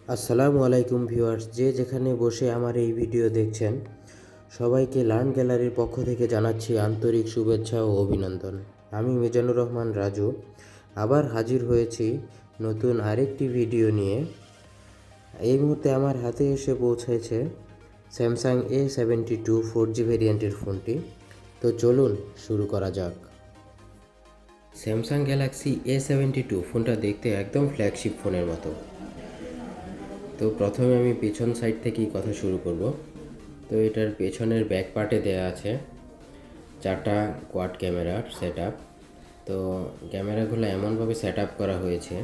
আসসালামু আলাইকুম ভিউয়ার্স, যে যেখানে বসে আমার এই ভিডিও দেখছেন সবাইকে লার্ন গ্যালারির পক্ষ থেকে জানাচ্ছি আন্তরিক শুভেচ্ছা ও অভিনন্দন। আমি মিজানুর রহমান রাজু আবার হাজির হয়েছি নতুন আরেকটি ভিডিও নিয়ে। এই মুহূর্তে আমার হাতে এসে পৌঁছেছে স্যামসাং A72 4G ভেরিয়েন্টের ফোনটি। তো চলুন শুরু করা যাক। স্যামসাং গ্যালাক্সি A72 ফোনটা দেখতে একদম ফ্ল্যাগশিপ ফোনের মতো। তো প্রথমে আমি পেছন সাইড থেকেই কথা শুরু করব। তো এটার পেছনের ব্যাক পার্টে দেয়া আছে 4টা কোয়াড ক্যামেরার সেট আপ। তো ক্যামেরাগুলো এমনভাবে সেট আপ করা হয়েছে,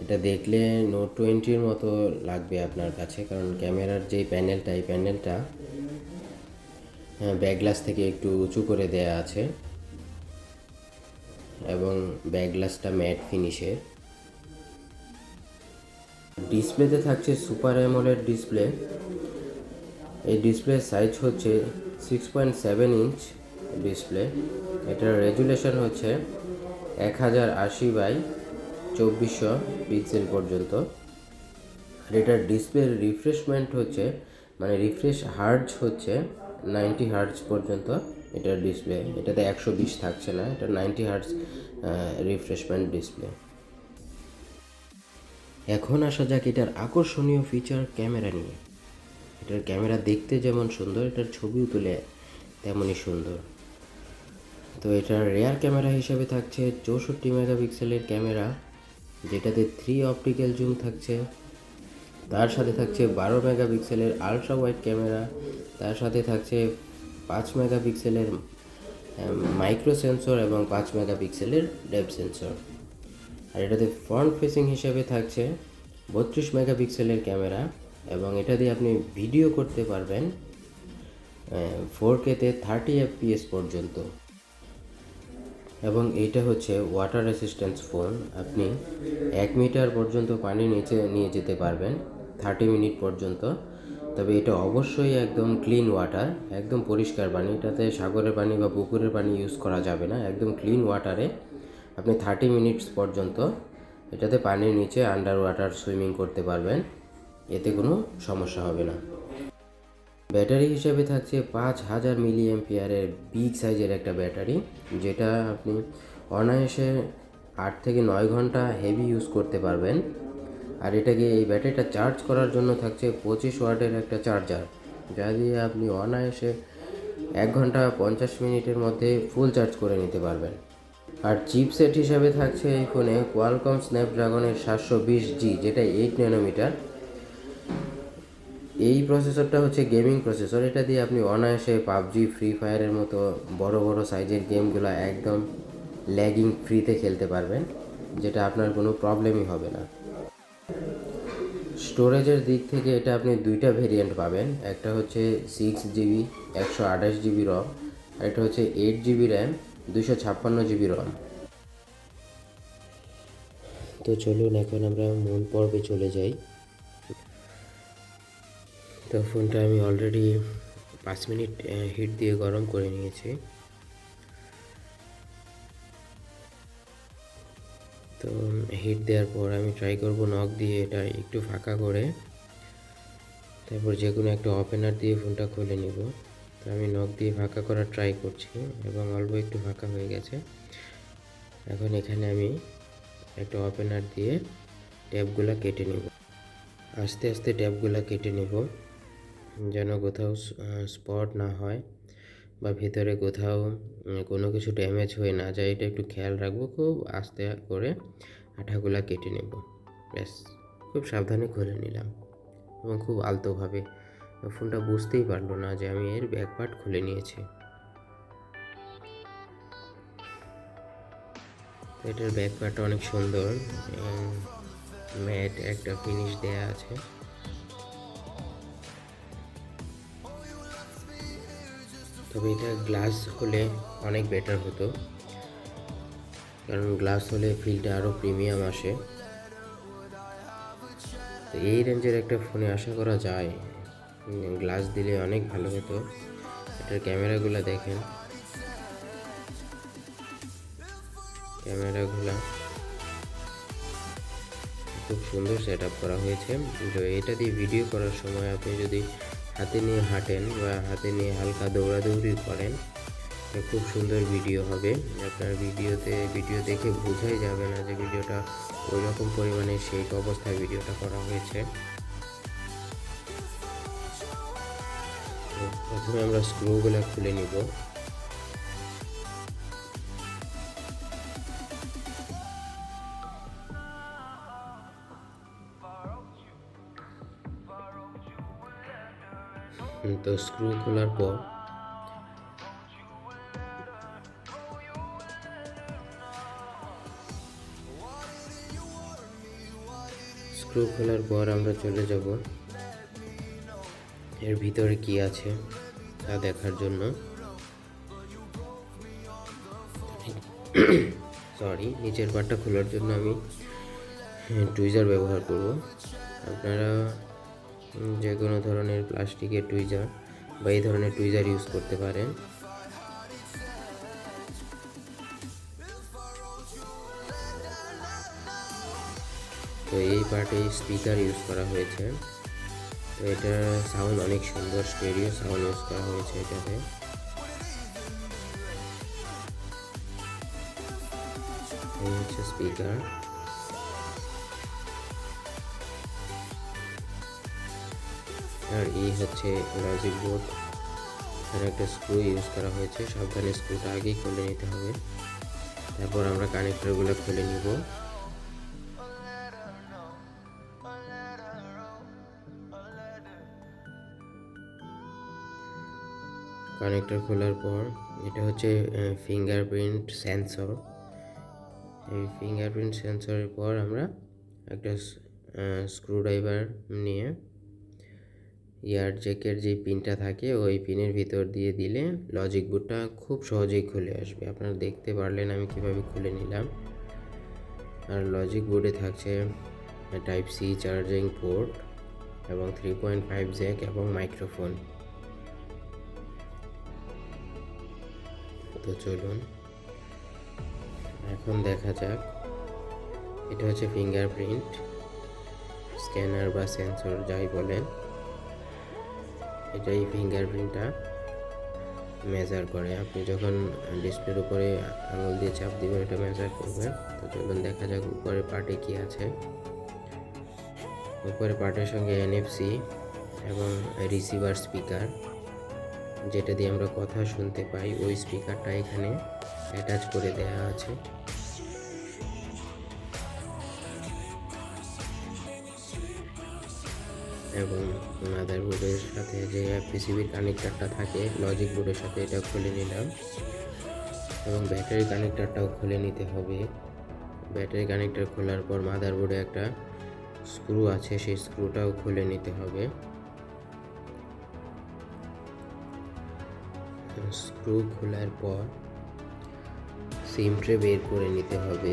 এটা দেখলে নোট 20-র মতো লাগবে আপনার কাছে, কারণ ক্যামেরার যেই প্যানেলটা, এই প্যানেলটা ব্যাক গ্লাস থেকে একটু উঁচু করে দেয়া আছে এবং ব্যাক গ্লাসটা ম্যাট ফিনিশের। ডিসপ্লেতে থাকছে সুপার অ্যামোলেড ডিসপ্লে। এই ডিসপ্লের সাইজ হচ্ছে 6.7 ইঞ্চ ডিসপ্লে। এটার রেজুলেশন হচ্ছে 1080x2400 পিক্সেল পর্যন্ত। আর এটার ডিসপ্লের রিফ্রেশমেন্ট হচ্ছে, মানে রিফ্রেশ হার্জ হচ্ছে 90 হার্জ পর্যন্ত এটার ডিসপ্লে। এটাতে 120 থাকছে না, এটা 90 হার্জ রিফ্রেশমেন্ট ডিসপ্লে। এখন আসা যাক এটার আকর্ষণীয় ফিচার ক্যামেরা নিয়ে। এটার ক্যামেরা দেখতে যেমন সুন্দর, এটার ছবিও তুলে তেমনই সুন্দর। তো এটার রেয়ার ক্যামেরা হিসেবে থাকছে 64 মেগাপিক্সেলের ক্যামেরা, যেটাতে 3 অপটিক্যাল জুম থাকছে। তার সাথে থাকছে 12 মেগাপিক্সেলের আলট্রা ওয়াইড ক্যামেরা। তার সাথে থাকছে 5 মেগাপিক্সেলের মাইক্রো সেন্সর এবং 5 মেগাপিক্সেলের ডেপথ সেন্সর। আর এটাতে ফ্রন্ট ফেসিং হিসেবে থাকছে 32 মেগাপিক্সেলের ক্যামেরা, এবং এটা দিয়ে আপনি ভিডিও করতে পারবেন 4K-তে 30 FPS পর্যন্ত। এবং এইটা হচ্ছে ওয়াটার রেসিস্ট্যান্স ফোন। আপনি 1 মিটার পর্যন্ত পানি নিচে নিয়ে যেতে পারবেন 30 মিনিট পর্যন্ত। তবে এটা অবশ্যই একদম ক্লিন ওয়াটার, একদম পরিষ্কার পানি। এটাতে সাগরের পানি বা পুকুরের পানি ইউজ করা যাবে না। একদম ক্লিন ওয়াটারে আপনি 30 মিনিটস পর্যন্ত এটাতে পানির নিচে আন্ডার ওয়াটার সুইমিং করতে পারবেন, এতে কোনো সমস্যা হবে না। ব্যাটারি হিসেবে থাকছে 5000 মিলি অ্যাম্পিয়ারের বিগ সাইজের একটা ব্যাটারি, যেটা আপনি অনায়াসে 8 থেকে 9 ঘন্টা হেভি ইউজ করতে পারবেন। আর এটাকে, এই ব্যাটারিটা চার্জ করার জন্য থাকছে 25 ওয়াটের একটা চার্জার, যা দিয়ে আপনি অনায়াসে 1 ঘন্টা 50 মিনিটের মধ্যে ফুল চার্জ করে নিতে পারবেন। আর চিপসেট হিসাবে থাকছে এই ফোনে কোয়ালকম স্ন্যাপড্রাগনের 720G, যেটা 8 ন্যানোমিটার। এই প্রসেসরটা হচ্ছে গেমিং প্রসেসর। এটা দিয়ে আপনি অনায়াসে পাবজি, ফ্রি ফায়ারের মতো বড় বড় সাইজের গেমগুলো একদম ল্যাগিং ফ্রিতে খেলতে পারবেন, যেটা আপনার কোনো প্রবলেমই হবে না। স্টোরেজের দিক থেকে এটা আপনি দুইটা ভেরিয়েন্ট পাবেন। একটা হচ্ছে 6GB 128GB রম, আর এটা হচ্ছে 8GB র্যাম 256GB রম। তো চলুন এখন আমরা মূল পর্বে চলে যাই। তো ফোনটা আমি অলরেডি 5 মিনিট হিট দিয়ে গরম করে নিয়েছি। তো হিট দেওয়ার পর আমি ট্রাই করব নক দিয়ে এটা একটু ফাঁকা করে, তারপর যে কোনো একটা ওপেনার দিয়ে ফোনটা খুলে নিব। তো আমি নক দিয়ে ফাঁকা করার ট্রাই করছি এবং অল্প একটু ফাঁকা হয়ে গেছে। এখন এখানে আমি একটা ওপেনার দিয়ে ট্যাপগুলো কেটে নেব। আস্তে আস্তে ট্যাপগুলো কেটে নেব, যেন কোথাও স্পট না হয় বা ভেতরে কোথাও কোনো কিছু ড্যামেজ হয়ে না যায়, এটা একটু খেয়াল রাখবো। খুব আস্তে করে আঠাগুলা কেটে নেব, ব্যাস। খুব সাবধানে খুলে নিলাম এবং খুব আলতোভাবে। ফোনটা বুঝতেই পারলো না যে আমি এর ব্যাক পার্ট খুলে নিয়েছি। এটার ব্যাক পার্টটা অনেক সুন্দর, ম্যাট একটা ফিনিশ দেয়া আছে। তবে এটা গ্লাস হলে অনেক বেটার হতো, কারণ গ্লাস হলে ফিলটা আরও প্রিমিয়াম আসে। তো এই রেঞ্জের একটা ফোনে আশা করা যায় গ্লাস দিলে অনেক ভালো হতো। এটার ক্যামেরাগুলো দেখেন, ক্যামেরাগুলো খুব সুন্দর সেট আপ করা হয়েছে। তো এটা দিয়ে ভিডিও করার সময় আপনি যদি হাতে নিয়ে হাঁটেন বা হাতে নিয়ে হালকা দৌড়াদৌড়ি করেন, খুব সুন্দর ভিডিও হবে। আপনার ভিডিও দেখে বোঝাই যাবে না যে ভিডিওটা ওই রকম পরিমাণে শেক অবস্থায় ভিডিওটা করা হয়েছে। প্রথমে আমরা স্ক্রুগুলো খুলে নিব। তো স্ক্রু খোলার পর আমরা চলে যাব এর ভিতরে কি আছে তা দেখার জন্য। নিচের পার্টটা খোলার জন্য আমি টুইজার ব্যবহার করব। আপনারা যে কোনো ধরনের প্লাস্টিকের টুইজার বা এই ধরনের টুইজার ইউজ করতে পারেন। তো এই পার্টে স্পিকার ইউজ করা হয়েছে। তো এটা সাউন্ড অনেক সুন্দর, স্টেরিও সাউন্ড ইউজ করা হয়েছে এটাতে। এই হচ্ছে স্পিকার। আর এই হচ্ছে লজিক বোর্ড। এখানে একটা স্ক্রু ইউজ করা হয়েছে, সাবধানে স্ক্রুটা আগেই খুলে নিতে হবে। তারপর আমরা কানেক্টরগুলো খুলে নিব। কানেক্টর খোলার পর এটা হচ্ছে ফিঙ্গারপ্রিন্ট সেন্সর। এই ফিঙ্গারপ্রিন্ট সেন্সরের পর আমরা একটা স্ক্রুড্রাইভার নিয়ে ইয়ার জ্যাকের যে পিনটা থাকে ওই পিনের ভিতর দিয়ে দিলে লজিক বোর্ডটা খুব সহজেই খুলে আসবে। আপনারা দেখতে পারলেন আমি কিভাবে খুলে নিলাম। আর লজিক বোর্ডে থাকছে টাইপ সি চার্জিং পোর্ট এবং 3.5 জ্যাক এবং মাইক্রোফোন। তো চলুন এখন দেখা যাক। এটা হচ্ছে ফিঙ্গারপ্রিন্ট স্ক্যানার বা সেন্সর যাই বলেন। এটাই ফিঙ্গারপ্রিন্টটা মেজার করে। আপনি যখন ডিসপ্লের উপরে আঙুল দিয়ে চাপ দিবেন এটা মেজার করবে। তো চলুন দেখা যাক উপরের পার্টে কি আছে। উপরের পার্টের সঙ্গে NFC এবং রিসিভার স্পিকার, যেটা দিয়ে আমরা কথা শুনতে পাই, ওই স্পিকারটা এখানে অ্যাটাচ করে দেওয়া আছে। এবং মাদারবোর্ডের সাথে যে পিসিবির কানেক্টরটা থাকে লজিক বোর্ডের সাথে এটা খুলে নিলাম। এবং ব্যাটারি কানেক্টরটাও খুলে নিতে হবে। ব্যাটারি কানেক্টর খোলার পর মাদারবোর্ডে একটা স্ক্রু আছে, সেই স্ক্রুটাও খুলে নিতে হবে। স্ক্রু খোলার পর সিম ট্রে বের করে নিতে হবে।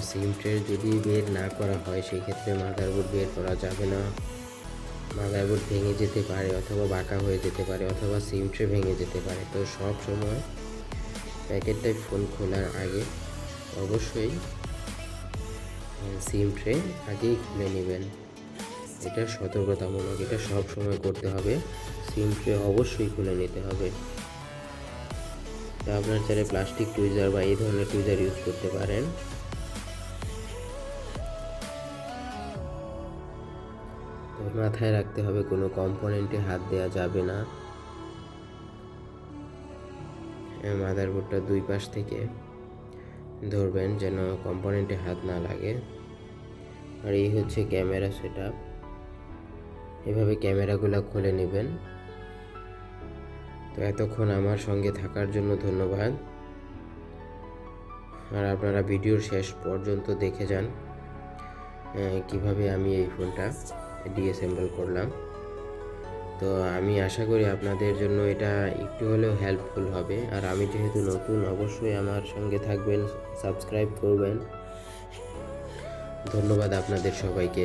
সিম ট্রে যদি বের না করা হয় সেই ক্ষেত্রে মাদারবোর্ড বের করা যাবে না। মাদারবোর্ড ভেঙে যেতে পারে অথবা বাঁকা হয়ে যেতে পারে অথবা সিম ট্রে ভেঙে যেতে পারে। তো সব সময় প্যাকেটটা ফোন খোলার আগে অবশ্যই সিম ট্রে আগেই খুলে নেবেন। এটা সতর্কতামূলক, এটা সব সময় করতে হবে। সিম ট্রে অবশ্যই খুলে নিতে হবে। তা আপনার চাইলে প্লাস্টিক টুইজার বা এই ধরনের টুইজার ইউজ করতে পারেন। তো মাথায় রাখতে হবে কোনো কম্পোনেন্টে হাত দেওয়া যাবে না। মাদারবোর্ডটা দুই পাশ থেকে ধরবেন যেন কম্পোনেন্টে হাত না লাগে। আর এই হচ্ছে ক্যামেরা সেটআপ। এভাবে ক্যামেরাগুলো খুলে নেবেন। তো এতক্ষণ আমার সঙ্গে থাকার জন্য ধন্যবাদ। আর আপনারা ভিডিওর শেষ পর্যন্ত দেখে যান কিভাবে আমি এই ফোনটা ডিঅ্যাসেম্বল করলাম। তো আমি আশা করি আপনাদের জন্য এটা একটু হলেও হেল্পফুল হবে। আর আমি যেহেতু নতুন, অবশ্যই আমার সঙ্গে থাকবেন, সাবস্ক্রাইব করবেন। ধন্যবাদ আপনাদের সবাইকে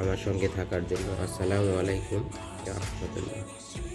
আমার সঙ্গে থাকার জন্য। আসসালামু আলাইকুম। আসার জন্য।